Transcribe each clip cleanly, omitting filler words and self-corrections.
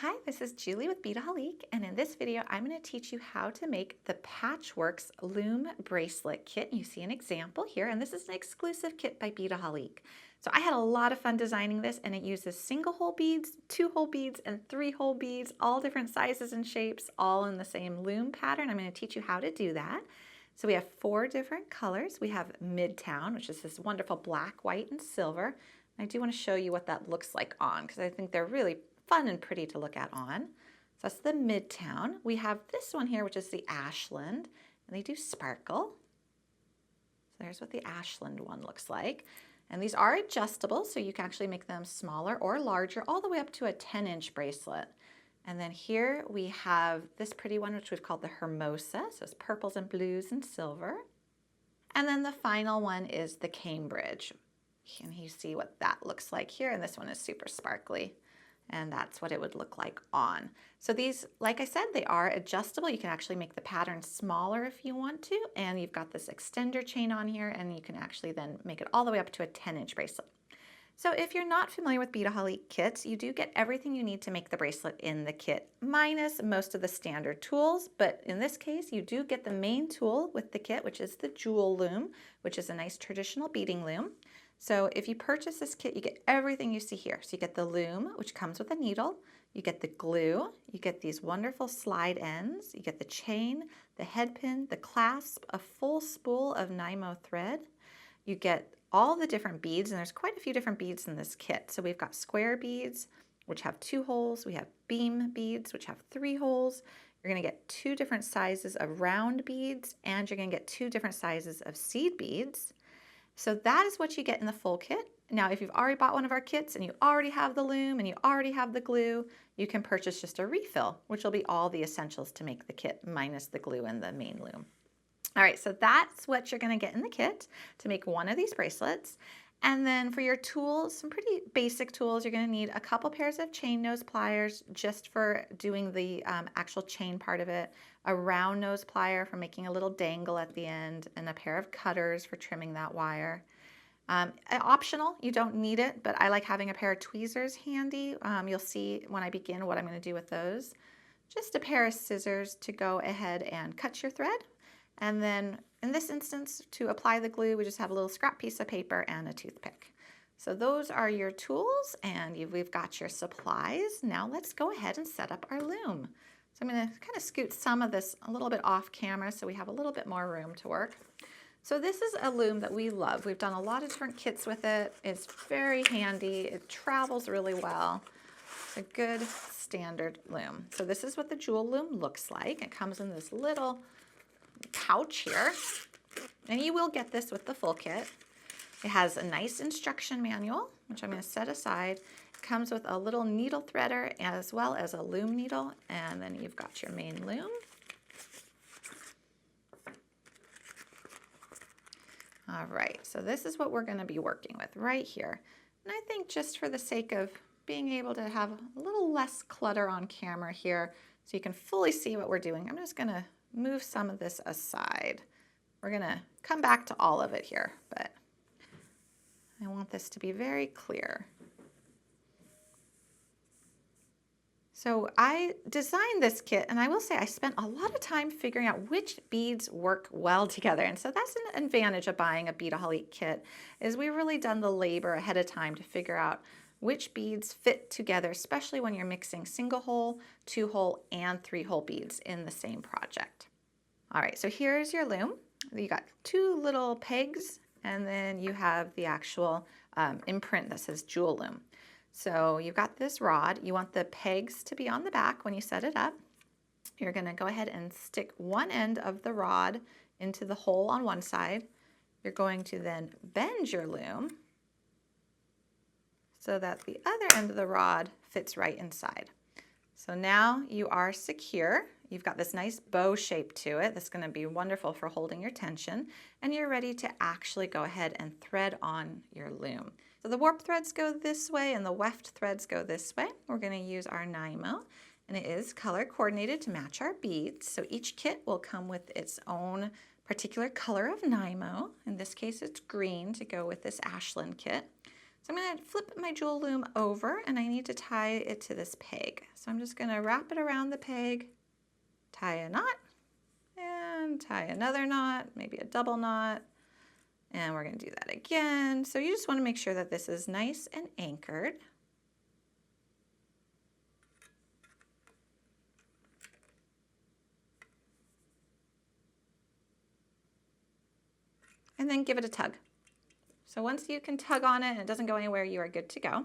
Hi, this is Julie with Beadaholique, and in this video I'm going to teach you how to make the Patchworks Loom Bracelet kit. You see an example here, and this is an exclusive kit by Beadaholique. So I had a lot of fun designing this, and it uses single hole beads, 2-hole beads, and 3-hole beads, all different sizes and shapes, all in the same loom pattern. I'm going to teach you how to do that. So we have 4 different colors. We have Midtown, which is this wonderful black, white, and silver. I do want to show you what that looks like on, because I think they're really fun and pretty to look at on. So that's the Midtown. We have this one here, which is the Ashland, and they do sparkle. So there's what the Ashland one looks like. And these are adjustable, so you can actually make them smaller or larger, all the way up to a 10-inch bracelet. And then here we have this pretty one, which we've called the Hermosa. So it's purples and blues and silver. And then the final one is the Cambridge. And you see what that looks like here, and this one is super sparkly. And that's what it would look like on. So these, like I said, they are adjustable. You can actually make the pattern smaller if you want to, and you've got this extender chain on here, and you can actually then make it all the way up to a 10-inch bracelet. So if you're not familiar with Beadaholique kits, you do get everything you need to make the bracelet in the kit, minus most of the standard tools, but in this case, you do get the main tool with the kit, which is the jewel loom, which is a nice traditional beading loom. So if you purchase this kit, you get everything you see here. So you get the loom, which comes with a needle, you get the glue, you get these wonderful slide ends, you get the chain, the head pin, the clasp, a full spool of Nymo thread. You get all the different beads, and there's quite a few different beads in this kit. So we've got square beads, which have 2 holes. We have beam beads, which have 3 holes. You're gonna get 2 different sizes of round beads, and you're gonna get 2 different sizes of seed beads. So that is what you get in the full kit. Now, if you've already bought one of our kits and you already have the loom and you already have the glue, you can purchase just a refill, which will be all the essentials to make the kit minus the glue and the main loom. All right, so that's what you're gonna get in the kit to make one of these bracelets. And then for your tools, some pretty basic tools, you're gonna need a couple pairs of chain nose pliers just for doing the actual chain part of it, a round nose plier for making a little dangle at the end, and a pair of cutters for trimming that wire. Optional, you don't need it, but I like having a pair of tweezers handy. You'll see when I begin what I'm gonna do with those. Just a pair of scissors to go ahead and cut your thread. And then in this instance, to apply the glue, we just have a little scrap piece of paper and a toothpick. So those are your tools, and we've got your supplies. Now let's go ahead and set up our loom. So I'm going to kind of scoot some of this a little bit off camera so we have a little bit more room to work. So this is a loom that we love. We've done a lot of different kits with it. It's very handy. It travels really well. It's a good standard loom. So this is what the jewel loom looks like. It comes in this little pouch here, and you will get this with the full kit. It has a nice instruction manual, which I'm going to set aside. It comes with a little needle threader as well as a loom needle, and then you've got your main loom. All right, so this is what we're going to be working with right here. And I think just for the sake of being able to have a little less clutter on camera here so you can fully see what we're doing, I'm just going to move some of this aside. We're gonna come back to all of it here, but I want this to be very clear. So I designed this kit, and I will say I spent a lot of time figuring out which beads work well together. And so that's an advantage of buying a Beadaholique kit, is we've really done the labor ahead of time to figure out which beads fit together, especially when you're mixing single hole, 2-hole, and 3-hole beads in the same project. All right, so here's your loom. You got 2 little pegs, and then you have the actual imprint that says jewel loom. So you've got this rod. You want the pegs to be on the back when you set it up. You're gonna go ahead and stick one end of the rod into the hole on one side. You're going to then bend your loom so that the other end of the rod fits right inside. So now you are secure. You've got this nice bow shape to it. That's going to be wonderful for holding your tension. And you're ready to actually go ahead and thread on your loom. So the warp threads go this way and the weft threads go this way. We're going to use our Nymo, and it is color coordinated to match our beads. So each kit will come with its own particular color of Nymo. In this case, it's green to go with this Ashland kit. So So I'm going to flip my jewel loom over, and I need to tie it to this peg. So I'm just going to wrap it around the peg, tie a knot, and tie another knot, maybe a double knot, and we're going to do that again. So you just want to make sure that this is nice and anchored. And then give it a tug. So once you can tug on it and it doesn't go anywhere, you are good to go.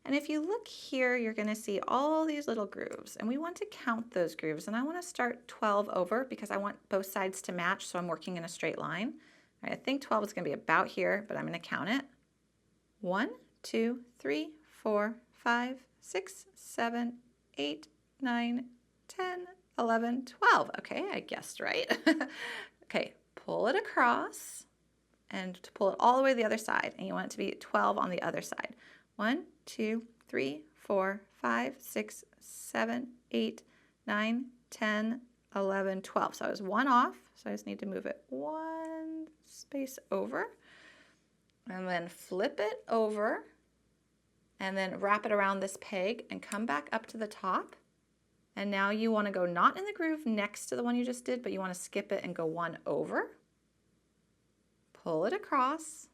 And if you look here, you're going to see all these little grooves, and we want to count those grooves. And I want to start 12 over because I want both sides to match, so I'm working in a straight line. All right, I think 12 is going to be about here, but I'm going to count it. 1, 2, 3, 4, 5, 6, 7, 8, 9, 10, 11, 12. Okay, I guessed right. Okay, pull it across and to pull it all the way to the other side, and you want it to be 12 on the other side. 1, 2, 3, 4, 5, 6, 7, 8, 9, 10, 11, 12. So I was 1 off, so I just need to move it 1 space over, and then flip it over, and then wrap it around this peg and come back up to the top. And now you want to go not in the groove next to the one you just did, but you want to skip it and go 1 over. Pull it across.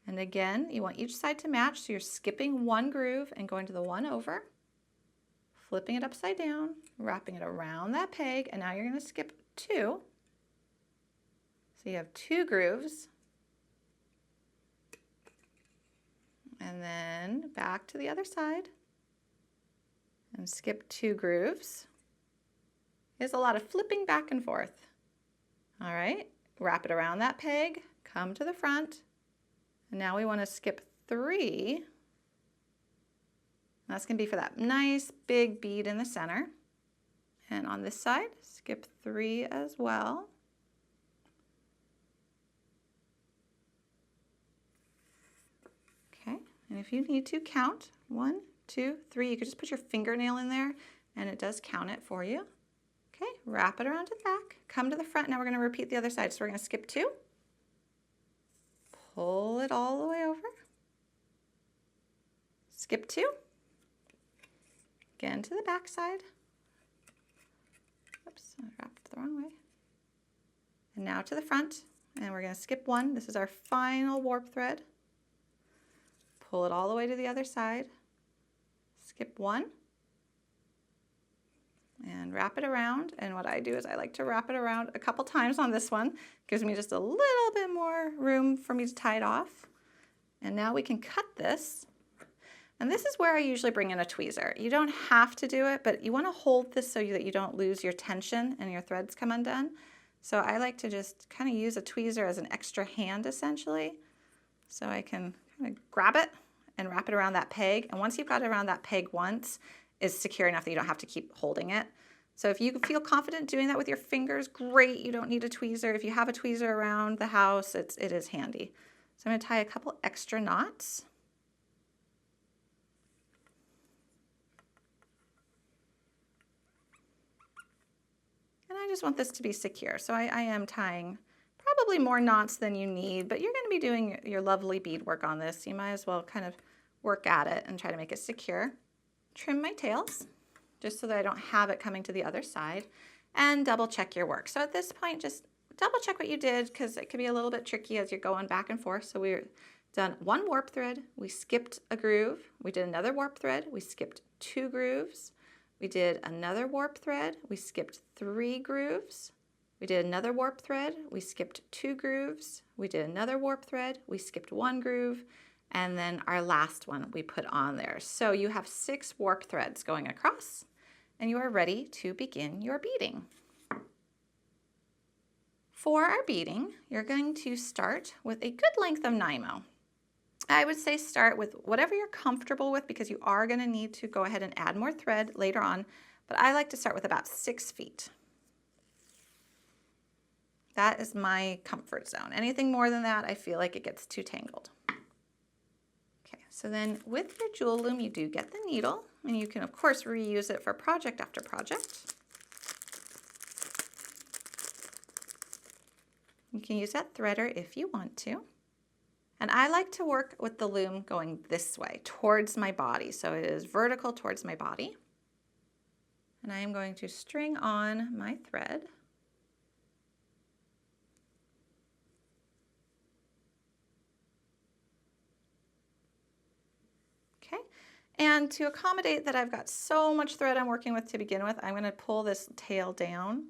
And again, you want each side to match, so you're skipping 1 groove and going to the 1 over, flipping it upside down, wrapping it around that peg, and now you're going to skip 2. So you have 2 grooves. And then back to the other side and skip 2 grooves. There's a lot of flipping back and forth. All right, wrap it around that peg, come to the front, and now we want to skip 3. That's going to be for that nice big bead in the center. And on this side, skip 3 as well. Okay, and if you need to count 1, 2, 3, you could just put your fingernail in there and it does count it for you. Okay, wrap it around to the back, come to the front. Now we're going to repeat the other side. So we're going to skip 2, pull it all the way over, skip 2, again to the back side. Oops, I wrapped it the wrong way. And now to the front, and we're going to skip 1. This is our final warp thread. Pull it all the way to the other side, skip 1, and wrap it around. And what I do is I like to wrap it around a couple times on this one. Gives me just a little bit more room for me to tie it off. And now we can cut this. And this is where I usually bring in a tweezer. You don't have to do it, but you want to hold this so that you don't lose your tension and your threads come undone. So I like to just kind of use a tweezer as an extra hand essentially. So I can kind of grab it and wrap it around that peg. And once you've got it around that peg once, it's secure enough that you don't have to keep holding it. So if you feel confident doing that with your fingers, great. You don't need a tweezer. If you have a tweezer around the house, it is handy. So I'm going to tie a couple extra knots. And I just want this to be secure. So I am tying probably more knots than you need, but you're going to be doing your lovely beadwork on this. You might as well kind of work at it and try to make it secure. Trim my tails just so that I don't have it coming to the other side, and double check your work. So at this point, just double check what you did because it could be a little bit tricky as you're going back and forth. So we're done 1 warp thread, we skipped a groove, we did another warp thread, we skipped 2 grooves, we did another warp thread, we skipped 3 grooves, we did another warp thread, we skipped 2 grooves, we did another warp thread, we skipped 1 groove, and then our last one we put on there. So you have 6 warp threads going across, and you are ready to begin your beading. For our beading, you're going to start with a good length of NYMO. I would say start with whatever you're comfortable with because you are going to need to go ahead and add more thread later on, but I like to start with about 6 feet. That is my comfort zone. Anything more than that, I feel like it gets too tangled. Okay, so then with your jewel loom, you do get the needle, and you can of course reuse it for project after project. You can use that threader if you want to. And I like to work with the loom going this way, towards my body. So it is vertical towards my body. And I am going to string on my thread. Okay, and to accommodate that I've got so much thread I'm working with to begin with, I'm going to pull this tail down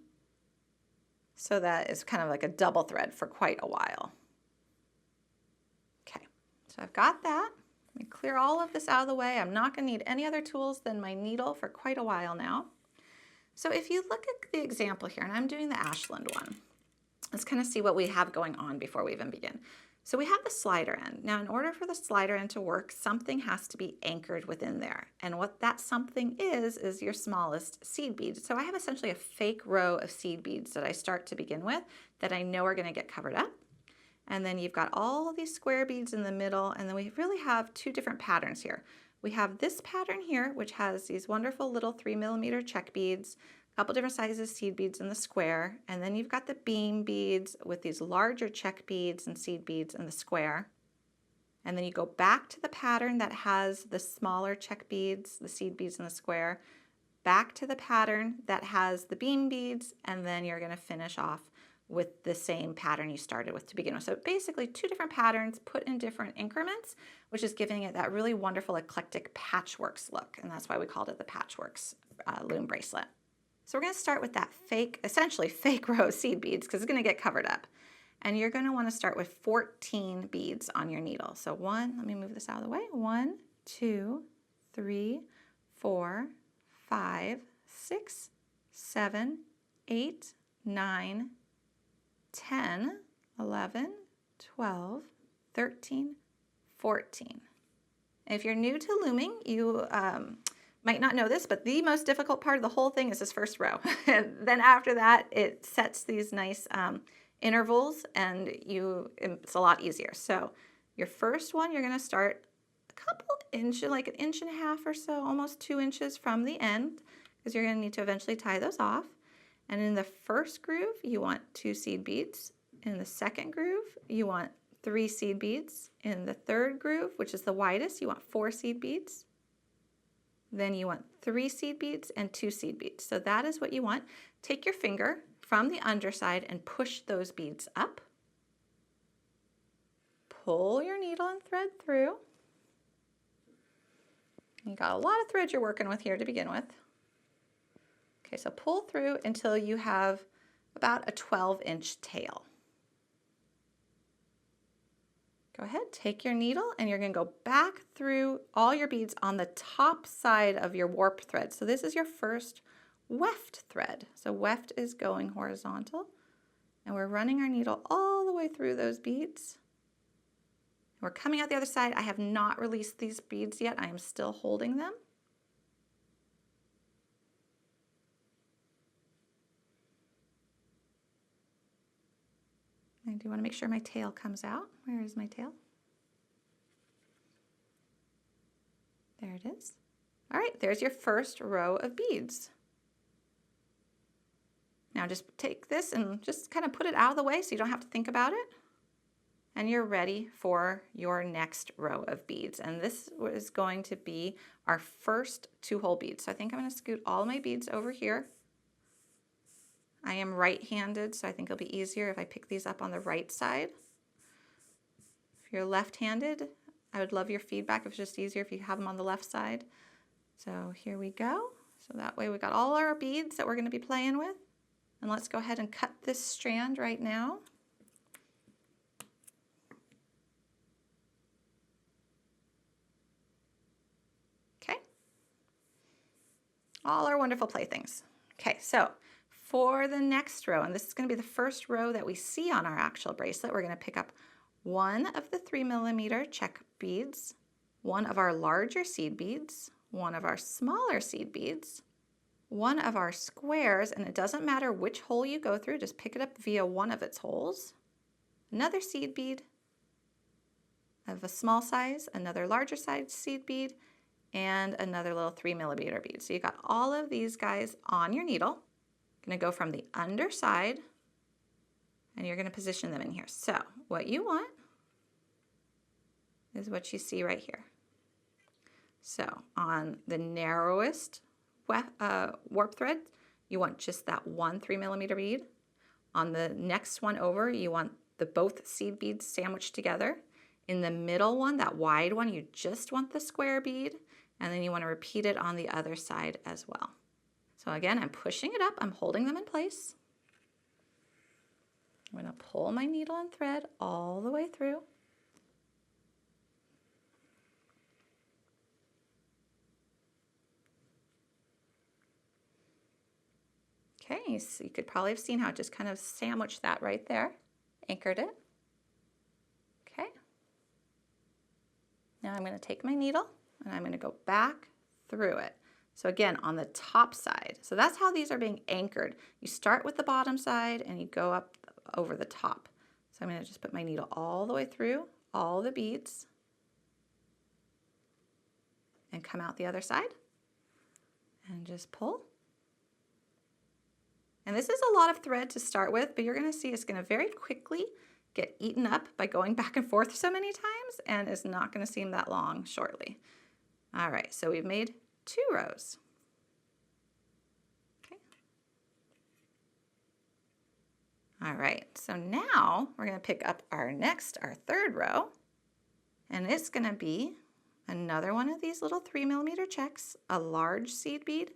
so that it's kind of like a double thread for quite a while. Okay, so I've got that. Let me clear all of this out of the way. I'm not going to need any other tools than my needle for quite a while now. So if you look at the example here, and I'm doing the Ashland one, let's kind of see what we have going on before we even begin. So we have the slider end. Now, in order for the slider end to work, something has to be anchored within there. And what that something is your smallest seed bead. So I have essentially a fake row of seed beads that I start to begin with that I know are going to get covered up. And then you've got all these square beads in the middle, and then we really have two different patterns here. We have this pattern here, which has these wonderful little 3mm check beads, a couple different sizes seed beads in the square, and then you've got the beam beads with these larger check beads and seed beads in the square. And then you go back to the pattern that has the smaller check beads, the seed beads in the square, back to the pattern that has the beam beads, and then you're going to finish off with the same pattern you started with to begin with. So basically two different patterns put in different increments, which is giving it that really wonderful eclectic patchworks look. And that's why we called it the Patchworks Loom Bracelet. So we're going to start with that fake, essentially fake row of seed beads because it's going to get covered up. And you're going to want to start with 14 beads on your needle. So let me move this out of the way. 1, 2, 3, 4, 5, 6, 7, 8, 9, 10, 11, 12, 13, 14. If you're new to looming, you might not know this, but the most difficult part of the whole thing is this first row. And then after that, it sets these nice intervals, and it's a lot easier. So your first one, you're going to start a couple inches, like 1.5 inches or so, almost 2 inches from the end, because you're going to need to eventually tie those off. And in the first groove, you want 2 seed beads. In the second groove, you want 3 seed beads. In the third groove, which is the widest, you want 4 seed beads. Then you want 3 seed beads and 2 seed beads. So that is what you want. Take your finger from the underside and push those beads up. Pull your needle and thread through. You got a lot of thread you're working with here to begin with. Okay, so pull through until you have about a 12-inch tail. Go ahead, take your needle, and you're going to go back through all your beads on the top side of your warp thread. So this is your first weft thread. So weft is going horizontal, and we're running our needle all the way through those beads. We're coming out the other side. I have not released these beads yet. I am still holding them. I do want to make sure my tail comes out. Where is my tail? There it is. All right, there's your first row of beads. Now just take this and just kind of put it out of the way so you don't have to think about it. And you're ready for your next row of beads. And this is going to be our first 2-hole beads. So I think I'm going to scoot all my beads over here. I am right-handed, so I think it'll be easier if I pick these up on the right side. If you're left-handed, I would love your feedback. It's just easier if you have them on the left side. So here we go. So that way we got all our beads that we're going to be playing with. And let's go ahead and cut this strand right now. Okay. All our wonderful playthings. Okay, so for the next row, and this is going to be the first row that we see on our actual bracelet, we're going to pick up one of the 3mm check beads, one of our larger seed beads, one of our smaller seed beads, one of our squares, and it doesn't matter which hole you go through, just pick it up via one of its holes, another seed bead of a small size, another larger size seed bead, and another little 3mm bead. So you got all of these guys on your needle. Going to go from the underside, and you're going to position them in here. So what you want is what you see right here. So on the narrowest warp thread, you want just that one 3mm bead. On the next one over, you want both seed beads sandwiched together. In the middle one, that wide one, you just want the square bead, and then you want to repeat it on the other side as well. So again, I'm pushing it up, I'm holding them in place. I'm going to pull my needle and thread all the way through. Okay, so you could probably have seen how it just kind of sandwiched that right there, anchored it. Okay. Now I'm going to take my needle and I'm going to go back through it. So again, on the top side. So that's how these are being anchored. You start with the bottom side and you go up over the top. So I'm going to just put my needle all the way through all the beads and come out the other side and just pull. And this is a lot of thread to start with, but you're going to see it's going to very quickly get eaten up by going back and forth so many times, and it's not going to seem that long shortly. All right, so we've made 2 rows. Okay. All right, so now we're going to pick up our 3rd row, and it's going to be another one of these little 3mm checks, a large seed bead,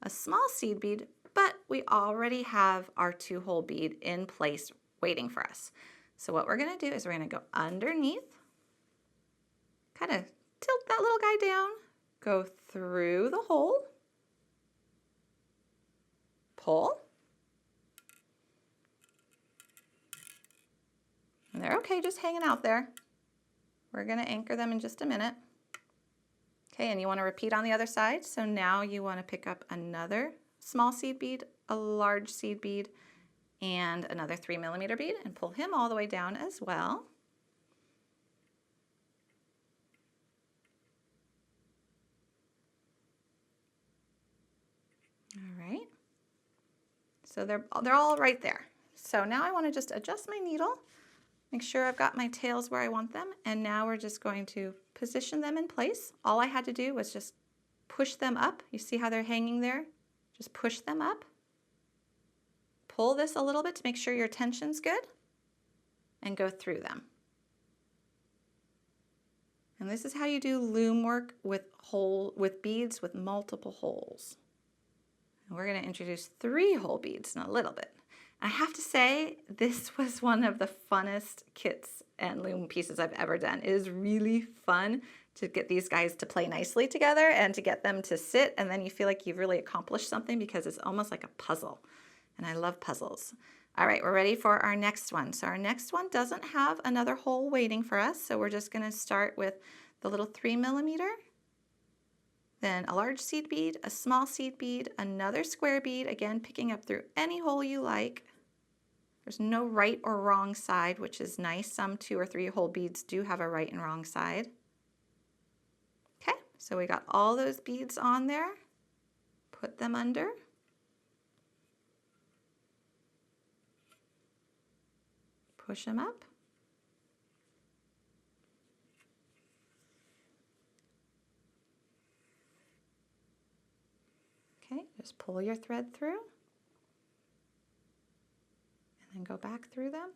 a small seed bead, but we already have our 2-hole bead in place waiting for us. So what we're going to do is we're going to go underneath, kind of tilt that little guy down, go through the hole, pull, and they're okay just hanging out there. We're going to anchor them in just a minute. Okay, and you want to repeat on the other side. So now you want to pick up another small seed bead, a large seed bead, and another 3mm bead and pull him all the way down as well. All right. So they're all right there. So now I want to just adjust my needle, make sure I've got my tails where I want them, and now we're just going to position them in place. All I had to do was just push them up. You see how they're hanging there? Just push them up. Pull this a little bit to make sure your tension's good, and go through them. And this is how you do loom work with beads with multiple holes. And we're going to introduce 3-hole beads in a little bit. I have to say, this was one of the funnest kits and loom pieces I've ever done. It is really fun to get these guys to play nicely together and to get them to sit, and then you feel like you've really accomplished something because it's almost like a puzzle. And I love puzzles. All right, we're ready for our next one. So our next one doesn't have another hole waiting for us, so we're just going to start with the little 3mm, then a large seed bead, a small seed bead, another square bead, again picking up through any hole you like. There's no right or wrong side, which is nice. Some 2 or 3 hole beads do have a right and wrong side. Okay, so we got all those beads on there. Put them under. Push them up. Okay, just pull your thread through and then go back through them.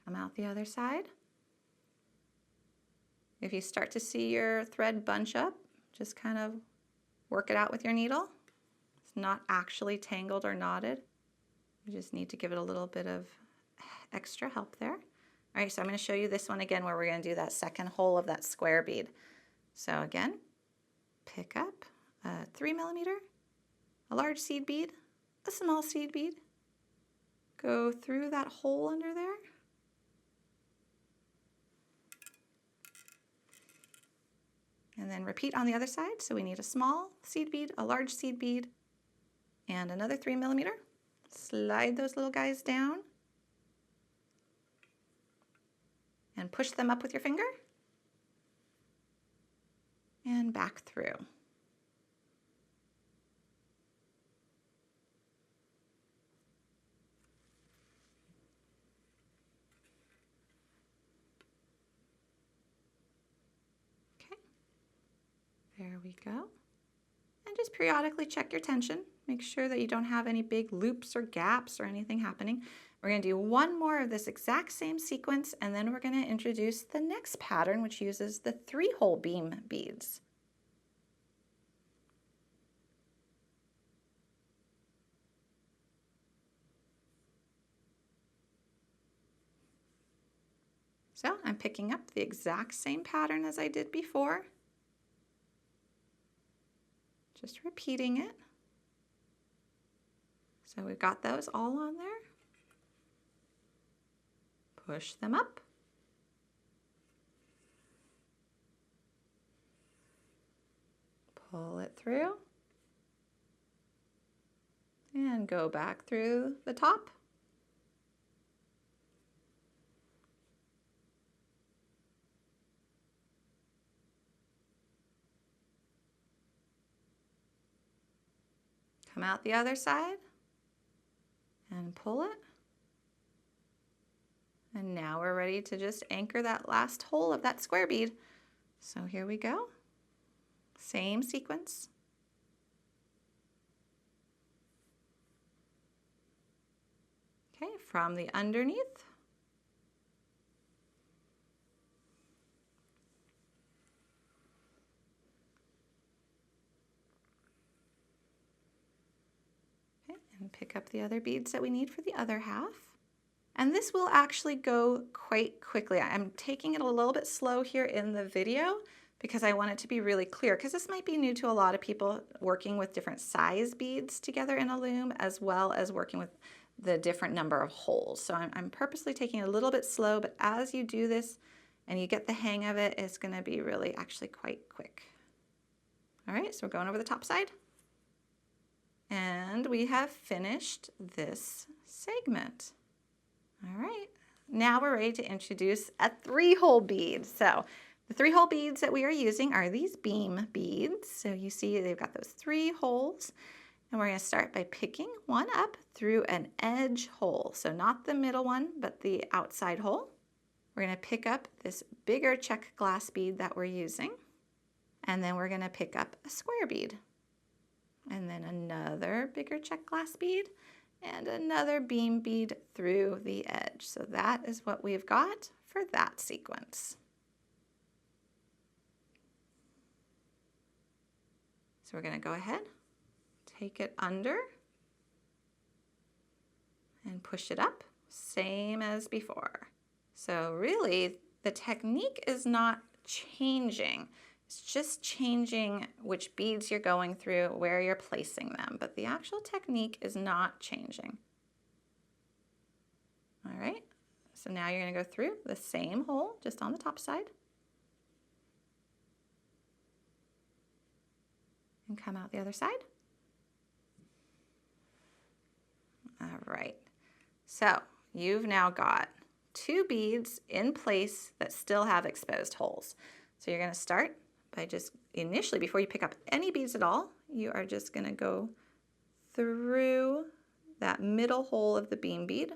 Come out the other side. If you start to see your thread bunch up, just kind of work it out with your needle. It's not actually tangled or knotted. You just need to give it a little bit of extra help there. All right, so I'm going to show you this one again where we're going to do that second hole of that square bead. So again, pick up a 3mm, a large seed bead, a small seed bead, go through that hole under there, and then repeat on the other side. So we need a small seed bead, a large seed bead, and another 3mm. Slide those little guys down and push them up with your finger and back through. There we go. And just periodically check your tension. Make sure that you don't have any big loops or gaps or anything happening. We're going to do one more of this exact same sequence, and then we're going to introduce the next pattern, which uses the 3-hole beam beads. So I'm picking up the exact same pattern as I did before. Just repeating it. So we've got those all on there. Push them up. Pull it through. And go back through the top. Come out the other side and pull it. And now we're ready to just anchor that last hole of that square bead. So here we go. Same sequence. Okay, from the underneath. Okay, and pick up the other beads that we need for the other half. And this will actually go quite quickly. I'm taking it a little bit slow here in the video because I want it to be really clear, because this might be new to a lot of people working with different size beads together in a loom, as well as working with the different number of holes. So I'm purposely taking it a little bit slow, but as you do this and you get the hang of it, it's going to be really actually quite quick. All right, so we're going over the top side. And we have finished this segment. All right, now we're ready to introduce a 3-hole bead. So the 3-hole beads that we are using are these beam beads. So you see they've got those 3 holes. And we're going to start by picking one up through an edge hole. So not the middle one, but the outside hole. We're going to pick up this bigger check glass bead that we're using. And then we're going to pick up a square bead. And then another bigger check glass bead. And another beam bead through the edge. So that is what we've got for that sequence. So we're going to go ahead, take it under, and push it up, same as before. So really, the technique is not changing. It's just changing which beads you're going through, where you're placing them, but the actual technique is not changing. All right, so now you're going to go through the same hole, just on the top side. And come out the other side. All right, so you've now got 2 beads in place that still have exposed holes. So you're going to start by just initially, before you pick up any beads at all, you are just going to go through that middle hole of the beam bead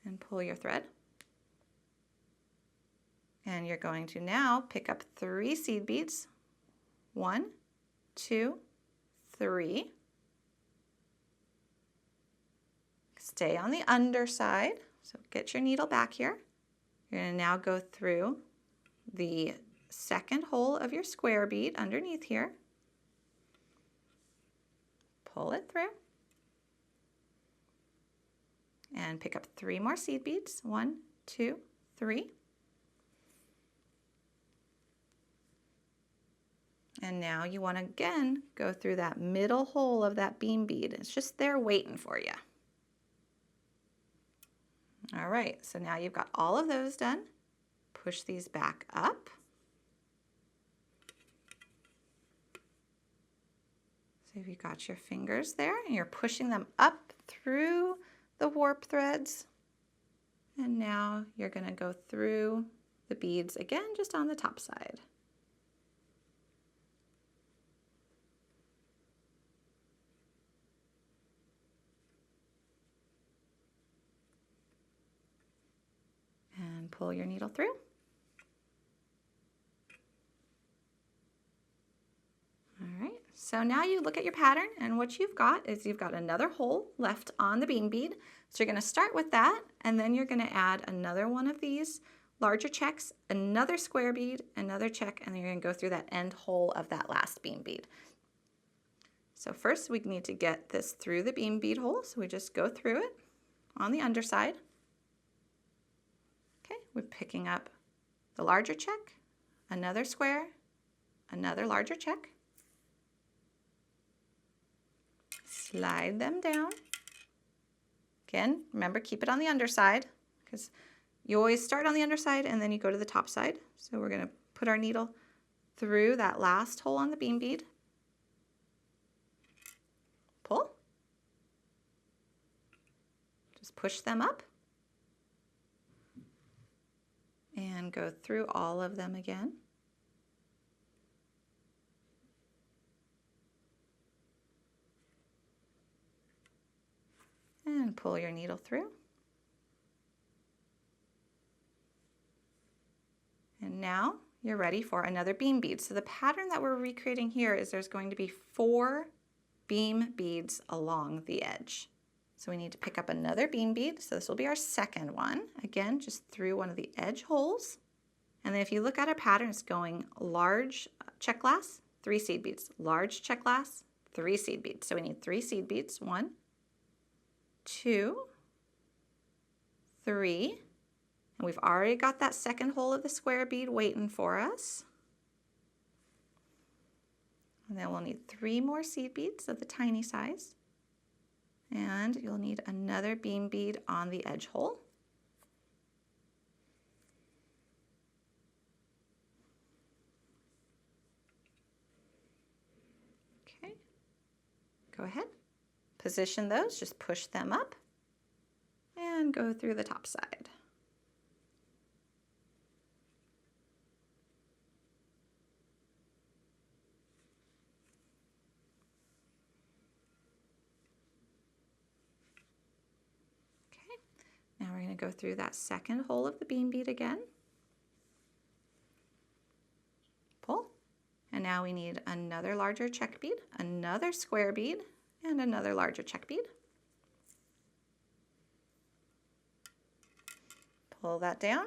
and pull your thread. And you're going to now pick up 3 seed beads. 1, 2, 3. Stay on the underside, so get your needle back here. You're going to now go through the second hole of your square bead underneath here. Pull it through. And pick up 3 more seed beads. 1, 2, 3. And now you want to again go through that middle hole of that beam bead. It's just there waiting for you. All right, so now you've got all of those done. Push these back up. So you've got your fingers there and you're pushing them up through the warp threads. And now you're going to go through the beads again, just on the top side. And pull your needle through. So now you look at your pattern, and what you've got is you've got another hole left on the bean bead. So you're going to start with that, and then you're going to add another one of these larger checks, another square bead, another check, and then you're going to go through that end hole of that last bean bead. So first we need to get this through the bean bead hole, so we just go through it on the underside. Okay, we're picking up the larger check, another square, another larger check. Slide them down. Again, remember, keep it on the underside because you always start on the underside and then you go to the top side. So we're going to put our needle through that last hole on the bean bead. Pull. Just push them up. And go through all of them again. And pull your needle through. And now you're ready for another beam bead. So the pattern that we're recreating here is there's going to be 4 beam beads along the edge. So we need to pick up another beam bead. So this will be our second one. Again, just through one of the edge holes. And then if you look at our pattern, it's going large check glass, 3 seed beads, large check glass, 3 seed beads. So we need 3 seed beads. 1, 2, 3. And we've already got that second hole of the square bead waiting for us. And then we'll need 3 more seed beads of the tiny size. And you'll need another beam bead on the edge hole. Okay, go ahead. Position those, just push them up and go through the top side. Now we're going to go through that second hole of the beam bead again. Pull. And now we need another larger check bead, another square bead, and another larger check bead. Pull that down.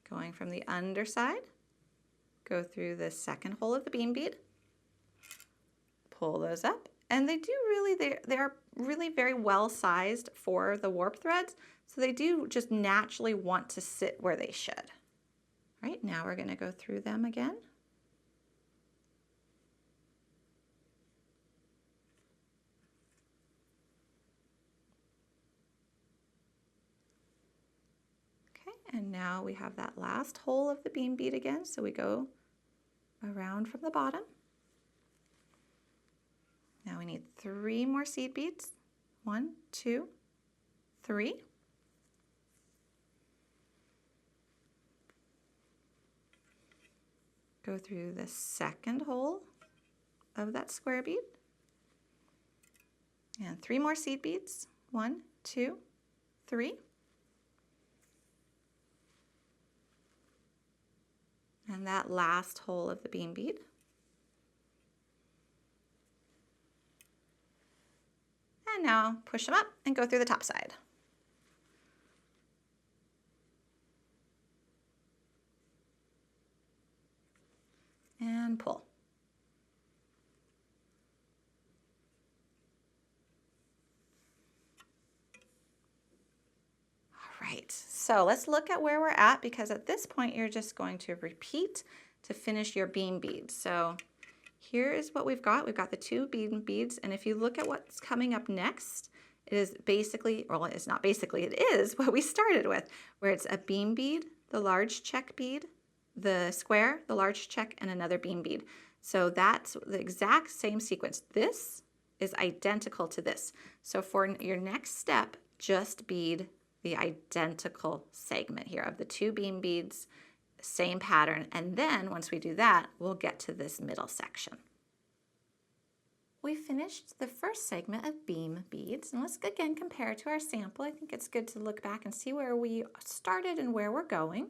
Going from the underside, go through the second hole of the beam bead. Pull those up. And they do really, they are really very well sized for the warp threads. So they do just naturally want to sit where they should. Right, now we're going to go through them again. Okay, and now we have that last hole of the beam bead again. So we go around from the bottom. Now we need 3 more seed beads. 1, 2, 3. Go through the second hole of that square bead. And 3 more seed beads. 1, 2, 3. And that last hole of the beam bead. And now push them up and go through the top side. And pull. All right, so let's look at where we're at, because at this point you're just going to repeat to finish your beam beads. So here is what we've got. We've got the 2 beam beads, and if you look at what's coming up next, it is basically, well, it's not basically, it is what we started with, where it's a beam bead, the large check bead, the square, the large check, and another beam bead. So that's the exact same sequence. This is identical to this. So for your next step, just bead the identical segment here of the 2 beam beads, same pattern, and then once we do that, we'll get to this middle section. We finished the first segment of beam beads, and let's again compare to our sample. I think it's good to look back and see where we started and where we're going.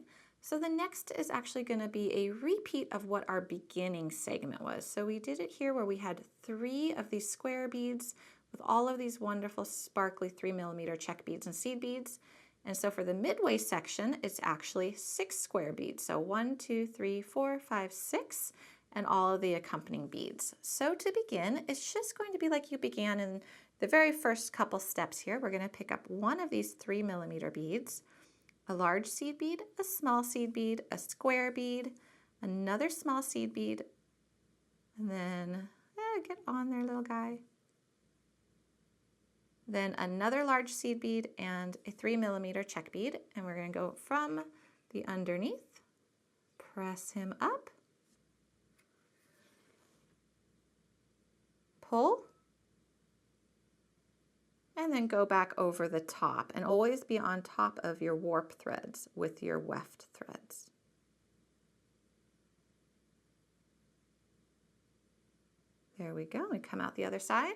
So the next is actually going to be a repeat of what our beginning segment was. So we did it here where we had 3 of these square beads with all of these wonderful sparkly 3mm check beads and seed beads. And so for the midway section, it's actually 6 square beads. So 1, 2, 3, 4, 5, 6, and all of the accompanying beads. So to begin, it's just going to be like you began in the very first couple steps here. We're going to pick up one of these 3mm beads, a large seed bead, a small seed bead, a square bead, another small seed bead, and then, get on there, little guy. Then another large seed bead and a 3mm check bead, and we're going to go from the underneath, press him up, pull, and then go back over the top, and always be on top of your warp threads with your weft threads. There we go. We come out the other side.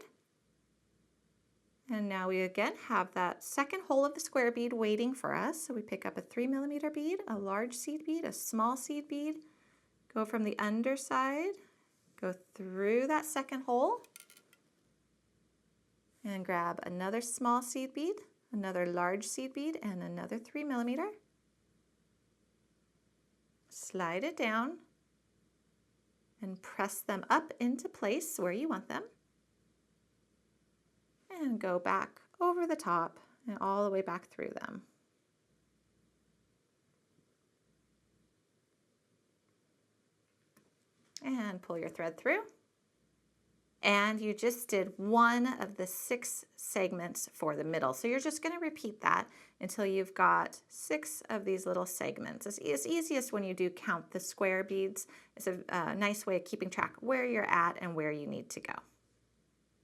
And now we again have that second hole of the square bead waiting for us. So we pick up a 3mm bead, a large seed bead, a small seed bead, go from the underside, go through that second hole, and grab another small seed bead, another large seed bead, and another 3mm. Slide it down and press them up into place where you want them. And go back over the top and all the way back through them. And pull your thread through. And you just did one of the 6 segments for the middle. So you're just going to repeat that until you've got 6 of these little segments. It's easiest when you do count the square beads. It's a nice way of keeping track where you're at and where you need to go.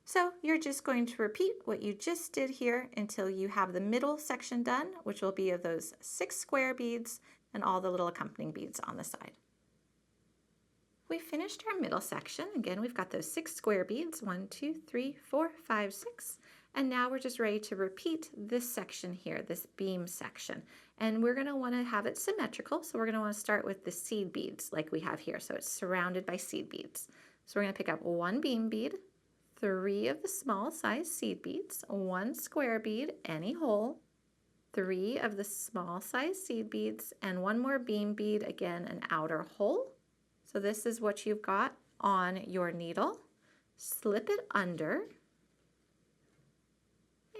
So you're just going to repeat what you just did here until you have the middle section done, which will be of those 6 square beads and all the little accompanying beads on the side. We finished our middle section. Again, we've got those 6 square beads, 1, 2, 3, 4, 5, 6. And now we're just ready to repeat this section here, this beam section. And we're going to want to have it symmetrical. So we're going to want to start with the seed beads like we have here. So it's surrounded by seed beads. So we're going to pick up 1 beam bead, 3 of the small size seed beads, 1 square bead, any hole, 3 of the small size seed beads, and 1 more beam bead, again an outer hole. So this is what you've got on your needle. Slip it under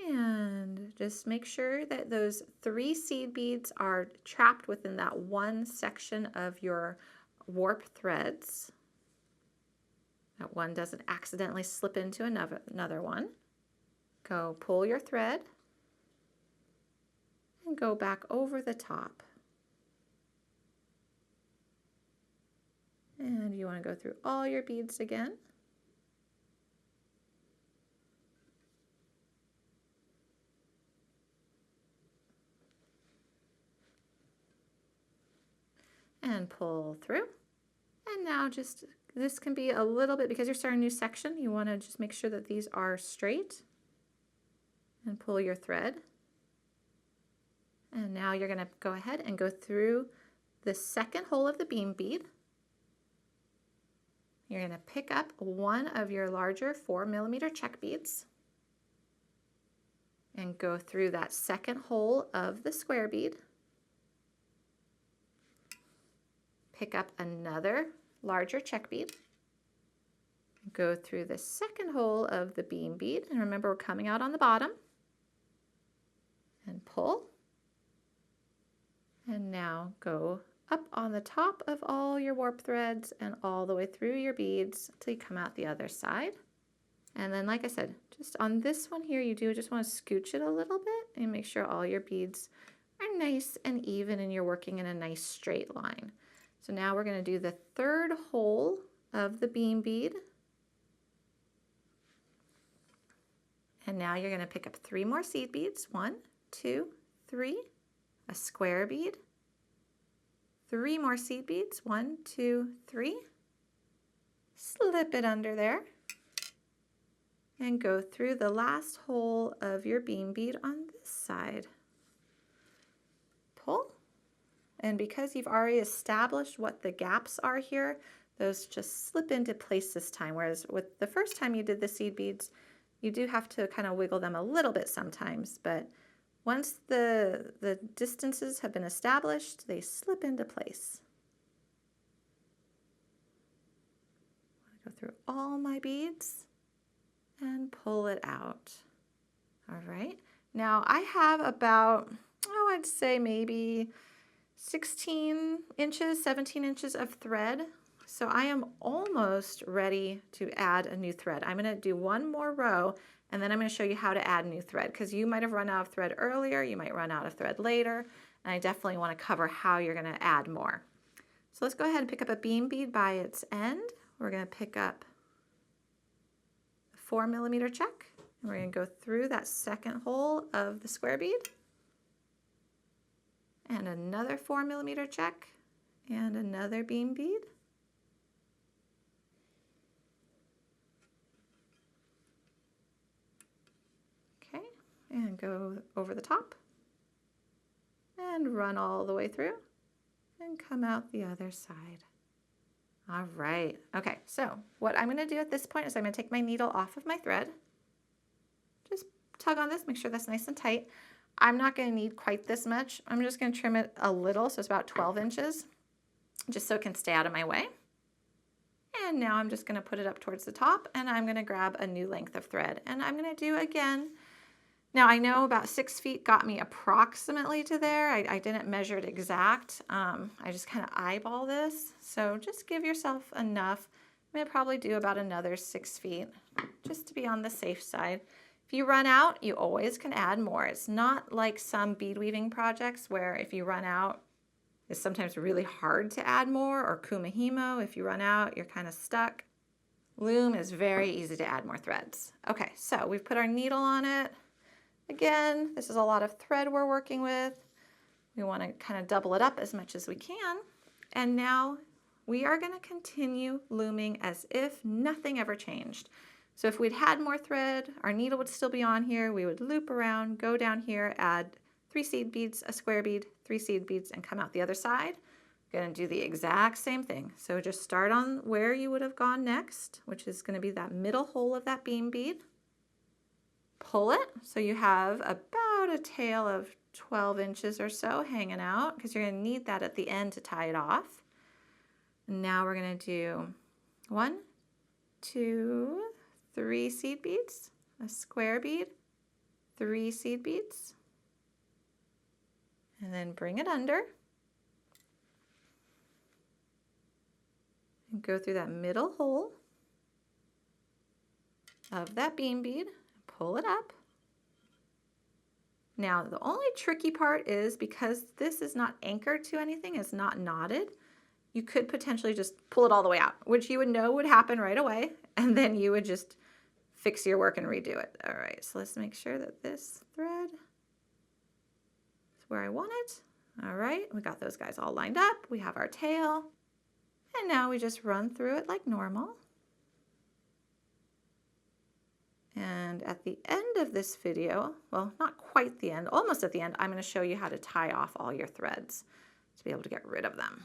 and just make sure that those 3 seed beads are trapped within that one section of your warp threads. That one doesn't accidentally slip into another one. Go pull your thread and go back over the top. And you want to go through all your beads again. And pull through. And now just, this can be a little bit, because you're starting a new section, you want to just make sure that these are straight. And pull your thread. And now you're going to go ahead and go through the second hole of the beam bead. You're going to pick up 1 of your larger 4mm check beads and go through that second hole of the square bead. Pick up another larger check bead. Go through the second hole of the beam bead, and remember we're coming out on the bottom. And pull. And now go up on the top of all your warp threads and all the way through your beads until you come out the other side. And then, like I said, just on this one here, you do just want to scooch it a little bit and make sure all your beads are nice and even and you're working in a nice straight line. So now we're going to do the third hole of the beam bead. And now you're going to pick up 3 more seed beads. 1, 2, 3, a square bead, 3 more seed beads, 1, 2, 3, slip it under there, and go through the last hole of your beam bead on this side. Pull, And because you've already established what the gaps are here, those just slip into place this time. Whereas with the first time you did the seed beads, you do have to kind of wiggle them a little bit sometimes. But once the distances have been established, they slip into place. Go through all my beads and pull it out. All right. Now I have about, oh, I'd say maybe 16 inches, 17 inches of thread. So I am almost ready to add a new thread. I'm going to do one more row and then I'm going to show you how to add new thread because you might have run out of thread earlier, you might run out of thread later, and I definitely want to cover how you're going to add more. So let's go ahead and pick up a beam bead by its end. We're going to pick up a 4mm check and we're going to go through that second hole of the square bead and another 4mm check and another beam bead. Okay, and go over the top and run all the way through and come out the other side. All right, okay, so what I'm gonna do at this point is I'm gonna take my needle off of my thread. Just tug on this, make sure that's nice and tight. I'm not gonna need quite this much. I'm just gonna trim it a little, so it's about 12 inches, just so it can stay out of my way. And now I'm just gonna put it up towards the top and I'm gonna grab a new length of thread. And I'm gonna do again, now I know about 6 feet got me approximately to there. I didn't measure it exact. I just kind of eyeball this. So just give yourself enough. I'm gonna probably do about another 6 feet just to be on the safe side. If you run out, you always can add more. It's not like some bead weaving projects where if you run out, it's sometimes really hard to add more, or kumihimo, if you run out, you're kind of stuck. Loom is very easy to add more threads. Okay, so we've put our needle on it. Again, this is a lot of thread we're working with. We want to kind of double it up as much as we can. And now we are going to continue looming as if nothing ever changed. So if we'd had more thread, our needle would still be on here. We would loop around, go down here, add 3 seed beads, a square bead, 3 seed beads, and come out the other side. Going to do the exact same thing. So just start on where you would have gone next, which is going to be that middle hole of that beam bead. Pull it so you have about a tail of 12 inches or so hanging out because you're going to need that at the end to tie it off. And now we're going to do 1, 2, 3 seed beads, a square bead, 3 seed beads, and then bring it under and go through that middle hole of that beam bead. Pull it up. Now the only tricky part is because this is not anchored to anything, it's not knotted, you could potentially just pull it all the way out, which you would know would happen right away, and then you would just fix your work and redo it. All right, so let's make sure that this thread is where I want it. All right, we got those guys all lined up. We have our tail, and now we just run through it like normal. And at the end of this video, well, not quite the end, almost at the end, I'm going to show you how to tie off all your threads to be able to get rid of them.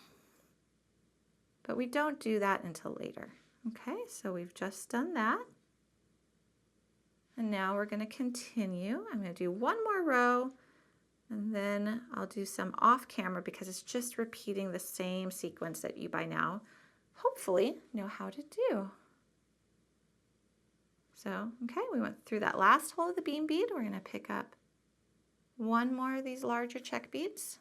But we don't do that until later. Okay, so we've just done that. And now we're going to continue. I'm going to do one more row, and then I'll do some off camera because it's just repeating the same sequence that you by now hopefully know how to do. So, okay, we went through that last hole of the beam bead. We're going to pick up one more of these larger check beads.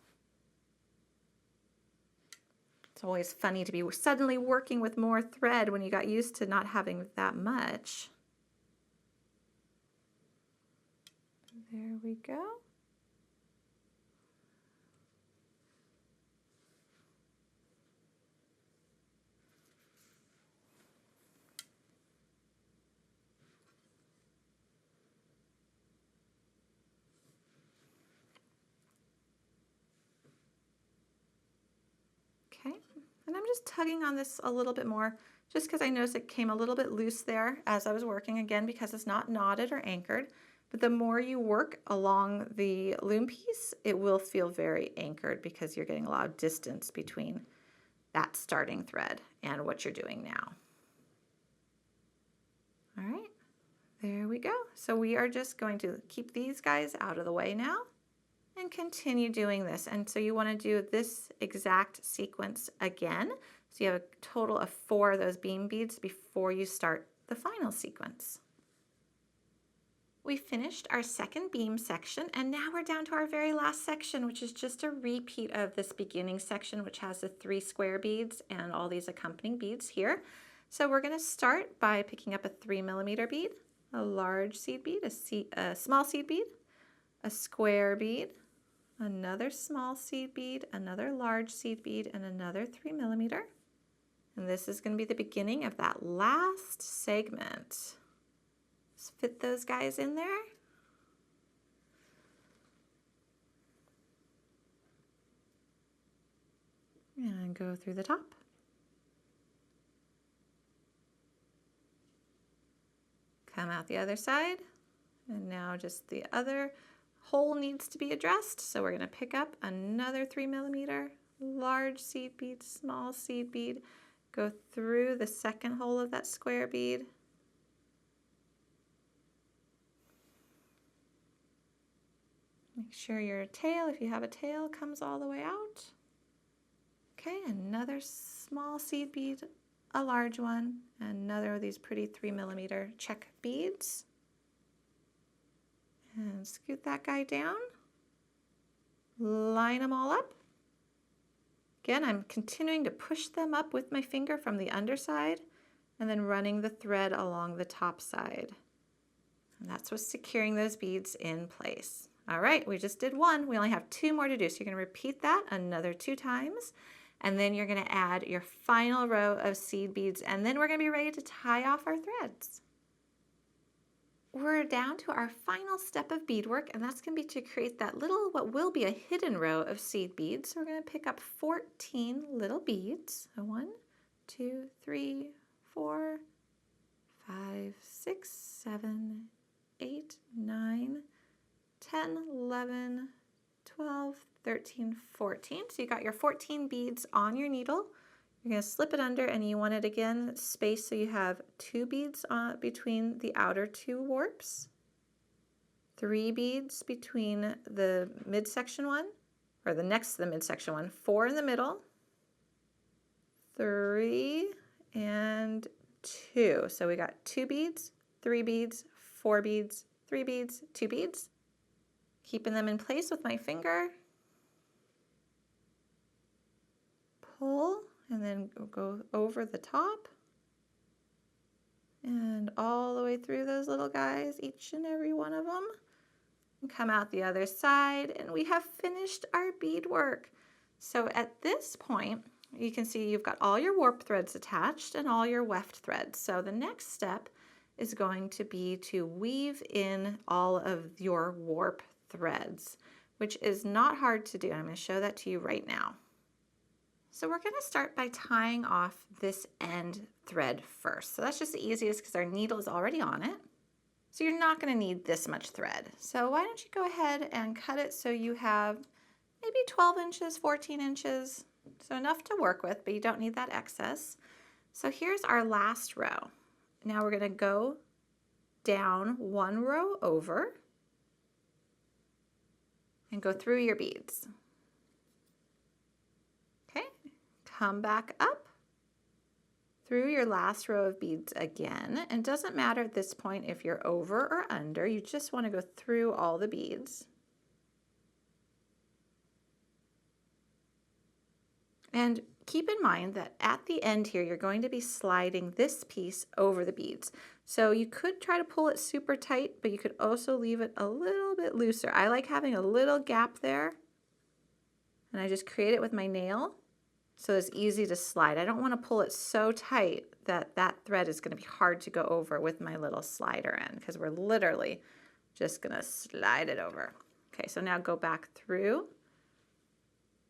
It's always funny to be suddenly working with more thread when you got used to not having that much. There we go. Okay, and I'm just tugging on this a little bit more just because I noticed it came a little bit loose there as I was working, again because it's not knotted or anchored. But the more you work along the loom piece, it will feel very anchored because you're getting a lot of distance between that starting thread and what you're doing now. All right, there we go. So we are just going to keep these guys out of the way now and continue doing this. And so you want to do this exact sequence again. So you have a total of 4 of those beam beads before you start the final sequence. We finished our second beam section, and now we're down to our very last section, which is just a repeat of this beginning section, which has the 3 square beads and all these accompanying beads here. So we're going to start by picking up a 3mm bead, a large seed bead, a small seed bead, a square bead, another small seed bead, another large seed bead, and another 3mm. And this is going to be the beginning of that last segment. Let's fit those guys in there. And go through the top. Come out the other side. And now just the other hole needs to be addressed. So we're going to pick up another 3mm, large seed bead, small seed bead, go through the second hole of that square bead. Make sure your tail, if you have a tail, comes all the way out. Okay, another small seed bead, a large one, another of these pretty 3mm check beads. And scoot that guy down. Line them all up. Again, I'm continuing to push them up with my finger from the underside and then running the thread along the top side. And that's what's securing those beads in place. All right, we just did 1. We only have 2 more to do. So you're going to repeat that another 2 times. And then you're going to add your final row of seed beads. And then we're going to be ready to tie off our threads. We're down to our final step of beadwork, and that's going to be to create that little, what will be a hidden row of seed beads. So we're going to pick up 14 little beads. So 1, 2, 3, 4, 5, 6, 7, 8, 9, 10, 11, 12, 13, 14. So you got your 14 beads on your needle. You're going to slip it under, and you want it again spaced so you have 2 beads between the outer 2 warps, 3 beads between the midsection one, or the next to the midsection one, 4 in the middle, 3 and 2. So we got 2 beads, 3 beads, 4 beads, 3 beads, 2 beads. Keeping them in place with my finger. Pull. And then go over the top and all the way through those little guys, each and every one of them. And come out the other side, and we have finished our beadwork. So at this point, you can see you've got all your warp threads attached and all your weft threads. So the next step is going to be to weave in all of your warp threads, which is not hard to do. I'm going to show that to you right now. So we're going to start by tying off this end thread first. So that's just the easiest because our needle is already on it. So you're not going to need this much thread. So why don't you go ahead and cut it so you have maybe 12 inches, 14 inches. So enough to work with, but you don't need that excess. So here's our last row. Now we're going to go down 1 row over and go through your beads. Come back up through your last row of beads again. And it doesn't matter at this point if you're over or under, you just want to go through all the beads. And keep in mind that at the end here, you're going to be sliding this piece over the beads. So you could try to pull it super tight, but you could also leave it a little bit looser. I like having a little gap there, and I just create it with my nail. So it's easy to slide. I don't want to pull it so tight that that thread is going to be hard to go over with my little slider end, because we're literally just going to slide it over. Okay, so now go back through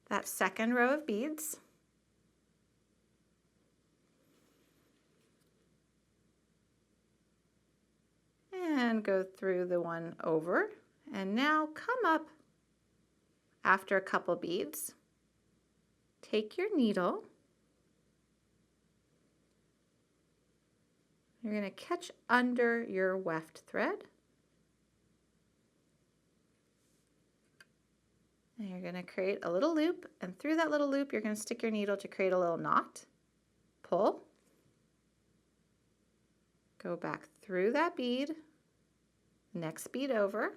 that second row of beads. then go through the one over, and now come up after a couple beads. Take your needle. You're going to catch under your weft thread. And you're going to create a little loop, and through that little loop you're going to stick your needle to create a little knot. Pull. Go back through that bead, next bead over.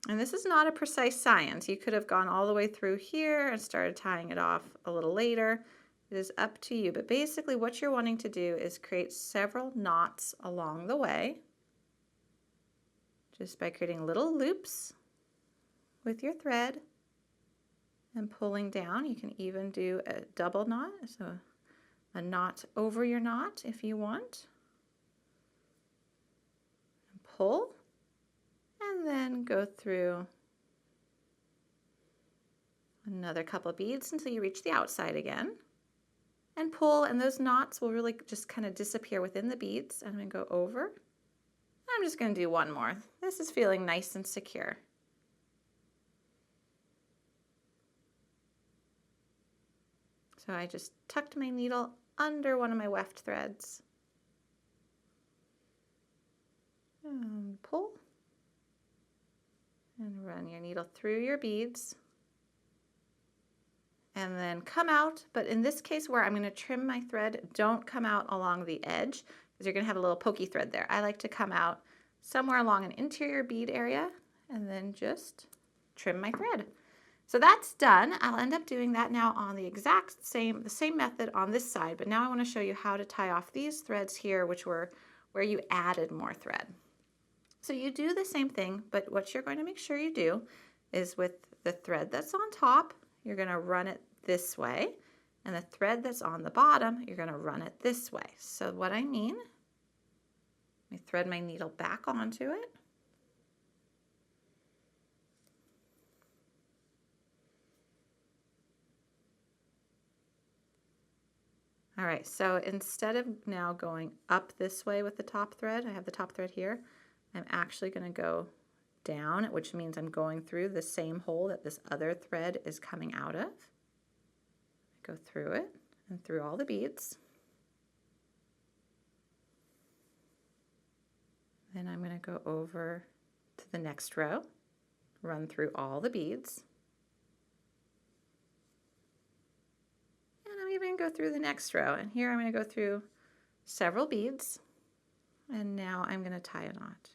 And this is not a precise science. You could have gone all the way through here and started tying it off a little later. It is up to you, but basically what you're wanting to do is create several knots along the way, just by creating little loops with your thread and pulling down. You can even do a double knot, so a knot over your knot if you want. And pull, and then go through another couple beads until you reach the outside again. And pull, and those knots will really just kind of disappear within the beads. I'm going to go over. I'm just going to do one more. This is feeling nice and secure. So I just tucked my needle under one of my weft threads. And pull. And run your needle through your beads. And then come out, but in this case where I'm going to trim my thread, don't come out along the edge because you're going to have a little pokey thread there. I like to come out somewhere along an interior bead area and then just trim my thread. So that's done. I'll end up doing that now on the exact same, the same method on this side, but now I want to show you how to tie off these threads here, which were where you added more thread. So you do the same thing, but what you're going to make sure you do is with the thread that's on top, you're going to run it this way, and the thread that's on the bottom, you're going to run it this way. So what I mean, I thread my needle back onto it. All right, so instead of now going up this way with the top thread, I have the top thread here, I'm actually going to go down, which means I'm going through the same hole that this other thread is coming out of. Go through it and through all the beads. Then I'm going to go over to the next row, run through all the beads. And I'm even going to go through the next row. And here I'm going to go through several beads. And now I'm going to tie a knot.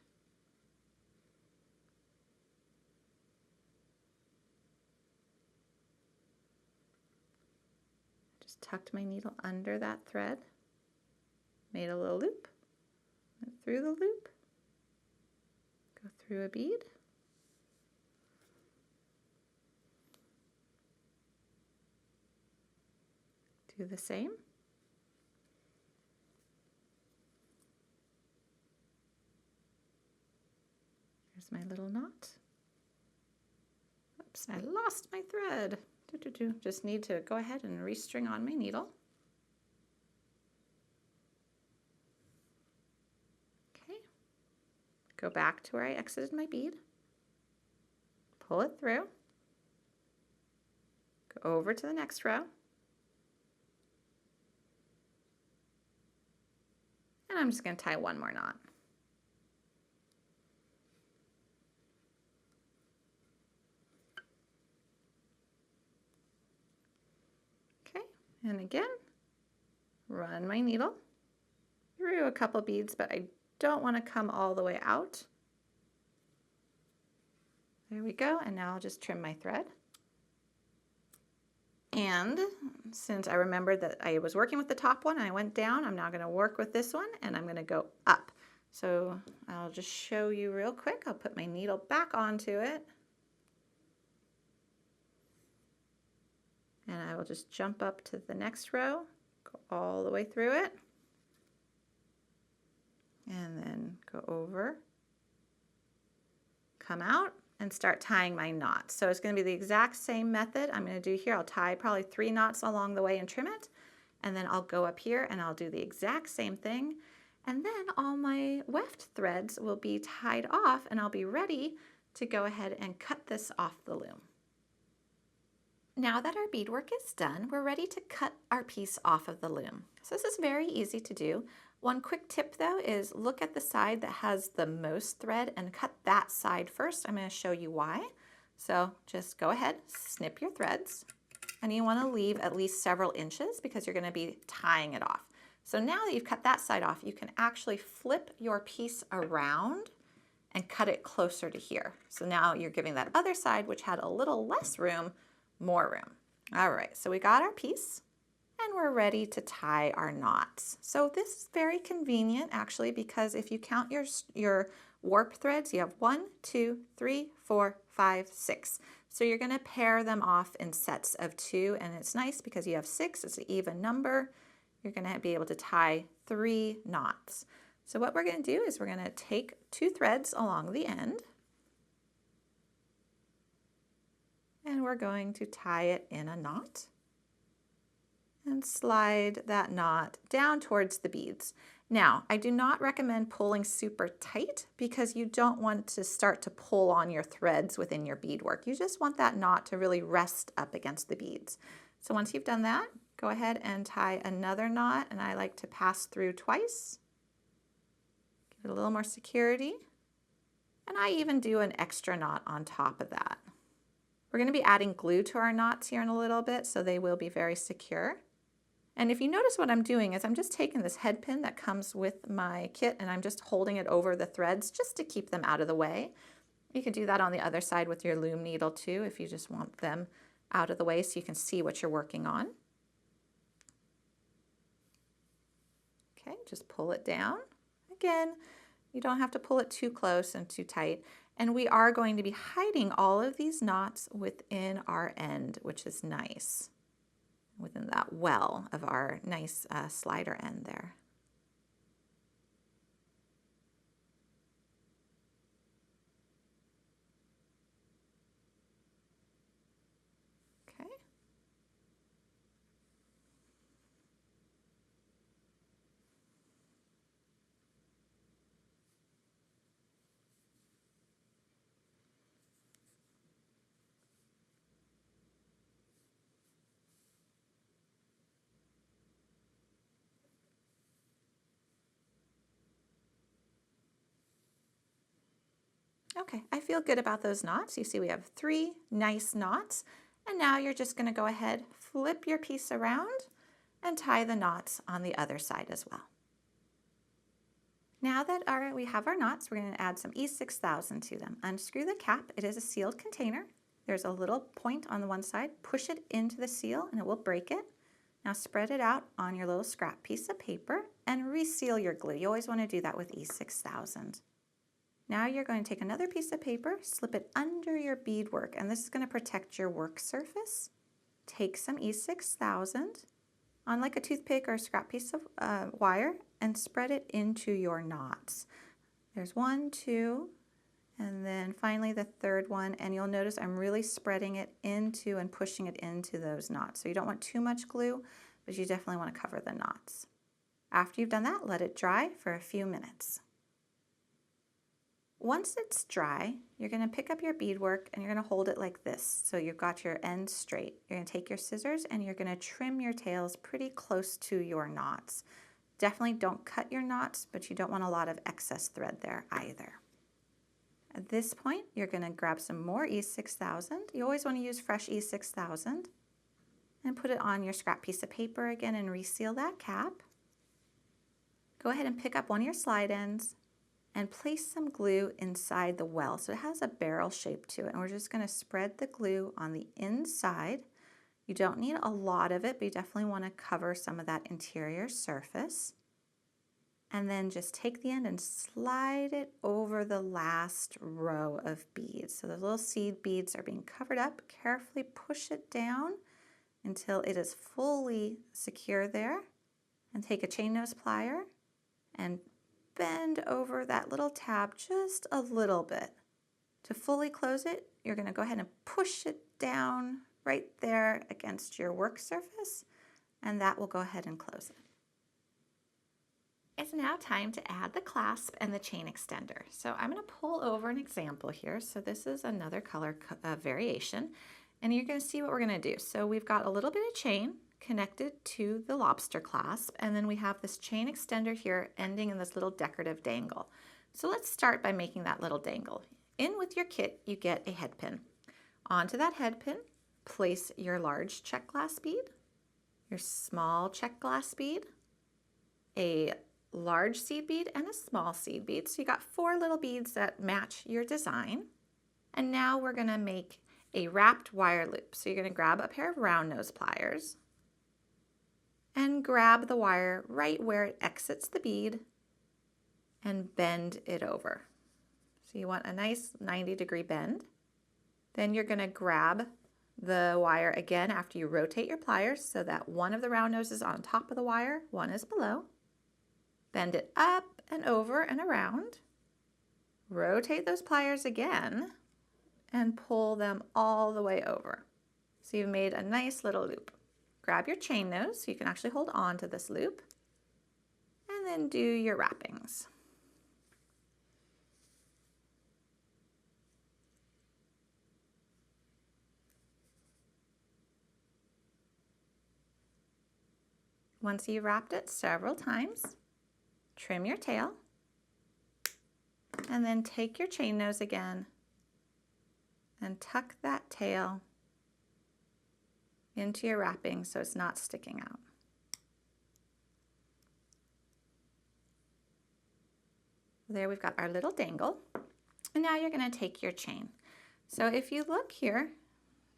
Tucked my needle under that thread, made a little loop, went through the loop, go through a bead, do the same, here's my little knot. Oops, I lost my thread. Just need to go ahead and restring on my needle. Okay, go back to where I exited my bead, pull it through, go over to the next row, and I'm just going to tie one more knot. And again, run my needle through a couple beads, but I don't want to come all the way out. There we go, and now I'll just trim my thread. And since I remembered that I was working with the top one and I went down, I'm now going to work with this one and I'm going to go up. So I'll just show you real quick. I'll put my needle back onto it. And I will just jump up to the next row, go all the way through it, and then go over, come out, and start tying my knots. So it's going to be the exact same method I'm going to do here. I'll tie probably 3 knots along the way and trim it, and then I'll go up here and I'll do the exact same thing. And then all my weft threads will be tied off and I'll be ready to go ahead and cut this off the loom. Now that our beadwork is done, we're ready to cut our piece off of the loom. So this is very easy to do. One quick tip though is look at the side that has the most thread and cut that side first. I'm going to show you why. So just go ahead, snip your threads, and you want to leave at least several inches because you're going to be tying it off. So now that you've cut that side off, you can actually flip your piece around and cut it closer to here. So now you're giving that other side, which had a little less room, more room. All right, so we got our piece and we're ready to tie our knots. So this is very convenient actually, because if you count your warp threads, you have 1, 2, 3, 4, 5, 6. So you're going to pair them off in sets of 2, and it's nice because you have 6, it's an even number. You're going to be able to tie 3 knots. So what we're going to do is we're going to take 2 threads along the end, and we're going to tie it in a knot and slide that knot down towards the beads. Now, I do not recommend pulling super tight because you don't want to start to pull on your threads within your beadwork. You just want that knot to really rest up against the beads. So once you've done that, go ahead and tie another knot, and I like to pass through twice. Give it a little more security. And I even do an extra knot on top of that. We're going to be adding glue to our knots here in a little bit, so they will be very secure. And if you notice what I'm doing is I'm just taking this head pin that comes with my kit and I'm just holding it over the threads just to keep them out of the way. You can do that on the other side with your loom needle too if you just want them out of the way so you can see what you're working on. Okay, just pull it down. Again, you don't have to pull it too close and too tight. And we are going to be hiding all of these knots within our end, which is nice. Within that well of our nice slider end there. Okay. Okay, I feel good about those knots. You see we have 3 nice knots, and now you're just going to go ahead, flip your piece around, and tie the knots on the other side as well. Now that we have our knots, we're going to add some E6000 to them. Unscrew the cap. It is a sealed container. There's a little point on the one side. Push it into the seal and it will break it. Now spread it out on your little scrap piece of paper and reseal your glue. You always want to do that with E6000. Now you're going to take another piece of paper, slip it under your beadwork, and this is going to protect your work surface. Take some E6000 on like a toothpick or a scrap piece of wire and spread it into your knots. There's 1, 2, and then finally the third one, and you'll notice I'm really spreading it into and pushing it into those knots. So you don't want too much glue, but you definitely want to cover the knots. After you've done that, let it dry for a few minutes. Once it's dry, you're going to pick up your beadwork and you're going to hold it like this. So you've got your end straight. You're going to take your scissors and you're going to trim your tails pretty close to your knots. Definitely don't cut your knots, but you don't want a lot of excess thread there either. At this point, you're going to grab some more E6000. You always want to use fresh E6000 and put it on your scrap piece of paper again and reseal that cap. Go ahead and pick up one of your slide ends and place some glue inside the well. So it has a barrel shape to it, and we're just going to spread the glue on the inside. You don't need a lot of it, but you definitely want to cover some of that interior surface. And then just take the end and slide it over the last row of beads. So the little seed beads are being covered up. Carefully push it down until it is fully secure there. And take a chain nose plier and bend over that little tab just a little bit. To fully close it, you're going to go ahead and push it down right there against your work surface, and that will go ahead and close it. It's now time to add the clasp and the chain extender. So I'm going to pull over an example here. So this is another color variation, and you're going to see what we're going to do. So we've got a little bit of chain connected to the lobster clasp, and then we have this chain extender here ending in this little decorative dangle. So let's start by making that little dangle. In with your kit, you get a head pin. Onto that head pin, place your large check glass bead, your small check glass bead, a large seed bead, and a small seed bead. So you got 4 little beads that match your design. And now we're going to make a wrapped wire loop. So you're going to grab a pair of round nose pliers and grab the wire right where it exits the bead and bend it over. So you want a nice 90-degree bend. Then you're going to grab the wire again after you rotate your pliers so that one of the round noses is on top of the wire, one is below. Bend it up and over and around. Rotate those pliers again and pull them all the way over. So you've made a nice little loop. Grab your chain nose so you can actually hold on to this loop, and then do your wrappings. Once you've wrapped it several times, trim your tail, and then take your chain nose again and tuck that tail into your wrapping so it's not sticking out. There we've got our little dangle, and now you're going to take your chain. So if you look here,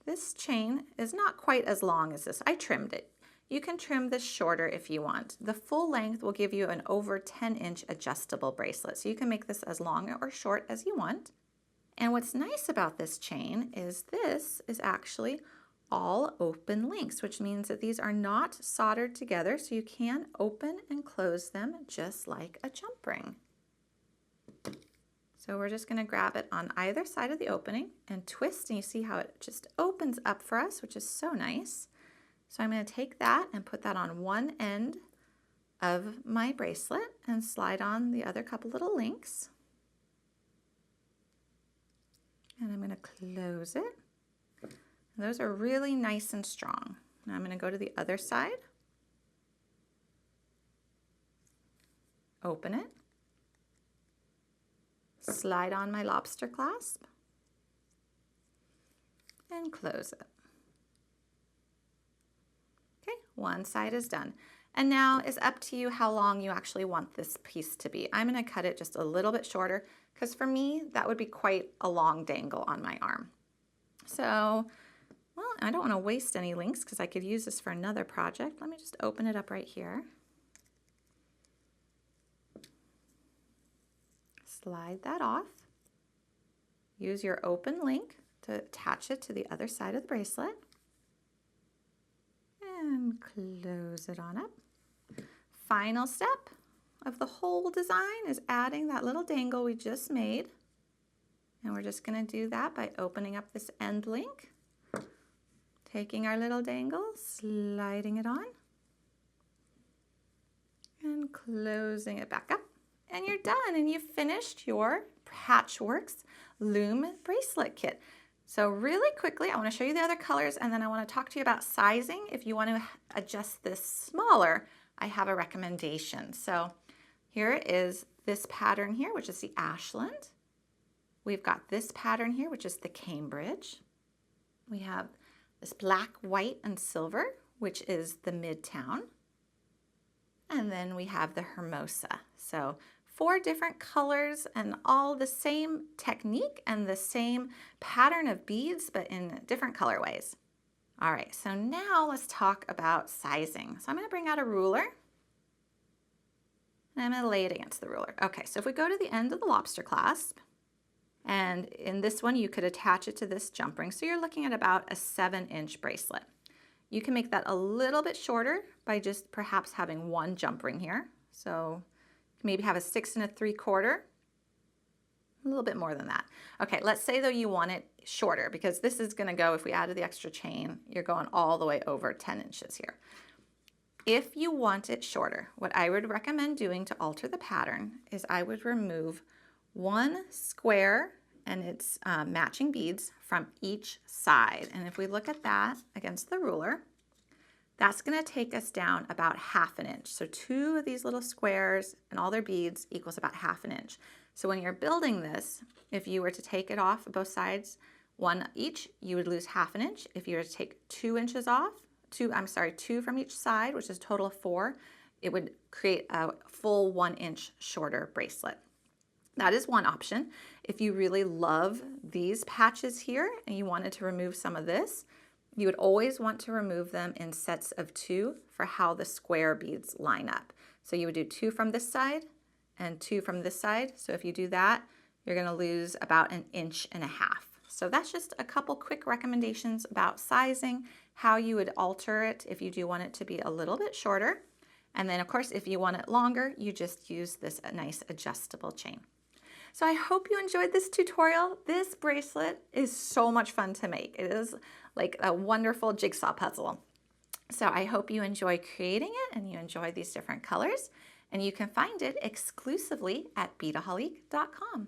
this chain is not quite as long as this. I trimmed it. You can trim this shorter if you want. The full length will give you an over 10-inch adjustable bracelet. So you can make this as long or short as you want. And what's nice about this chain is this is actually all open links, which means that these are not soldered together, so you can open and close them just like a jump ring. So we're just going to grab it on either side of the opening and twist, and you see how it just opens up for us, which is so nice. So I'm going to take that and put that on one end of my bracelet and slide on the other couple little links. And I'm going to close it. And those are really nice and strong. Now I'm going to go to the other side. Open it. Slide on my lobster clasp. And close it. One side is done. And now it's up to you how long you actually want this piece to be. I'm going to cut it just a little bit shorter because for me, that would be quite a long dangle on my arm. So, well, I don't want to waste any links because I could use this for another project. Let me just open it up right here. Slide that off. Use your open link to attach it to the other side of the bracelet. And close it on up. Final step of the whole design is adding that little dangle we just made. And we're just going to do that by opening up this end link, taking our little dangle, sliding it on, and closing it back up. And you're done, and you've finished your Patchworks Loom Bracelet Kit. So really quickly, I want to show you the other colors, and then I want to talk to you about sizing. If you want to adjust this smaller, I have a recommendation. So here is this pattern here, which is the Ashland. We've got this pattern here, which is the Cambridge. We have this black, white, and silver, which is the Midtown. And then we have the Hermosa. So 4 different colors and all the same technique and the same pattern of beads, but in different colorways. All right, so now let's talk about sizing. So I'm going to bring out a ruler, and I'm going to lay it against the ruler. Okay, so if we go to the end of the lobster clasp, and in this one you could attach it to this jump ring, so you're looking at about a 7-inch bracelet. You can make that a little bit shorter by just perhaps having 1 jump ring here. So maybe have a 6 3/4, a little bit more than that. Okay, let's say though you want it shorter, because this is going to go, if we added the extra chain, you're going all the way over 10 inches here. if you want it shorter, what I would recommend doing to alter the pattern is I would remove one square and its matching beads from each side. And if we look at that against the ruler, that's going to take us down about 1/2 inch. So 2 of these little squares and all their beads equals about 1/2 inch. So when you're building this, if you were to take it off both sides, 1 each, you would lose 1/2 inch. If you were to take 2 inches off, 2 from each side, which is a total of 4, it would create a full 1 inch shorter bracelet. That is one option. If you really love these patches here and you wanted to remove some of this, you would always want to remove them in sets of 2 for how the square beads line up. So you would do 2 from this side and 2 from this side. So if you do that, you're going to lose about 1.5 inches. So that's just a couple quick recommendations about sizing, how you would alter it if you do want it to be a little bit shorter. And then of course, if you want it longer, you just use this nice adjustable chain. So I hope you enjoyed this tutorial. This bracelet is so much fun to make. It is like a wonderful jigsaw puzzle. So I hope you enjoy creating it and you enjoy these different colors. And you can find it exclusively at beadaholique.com.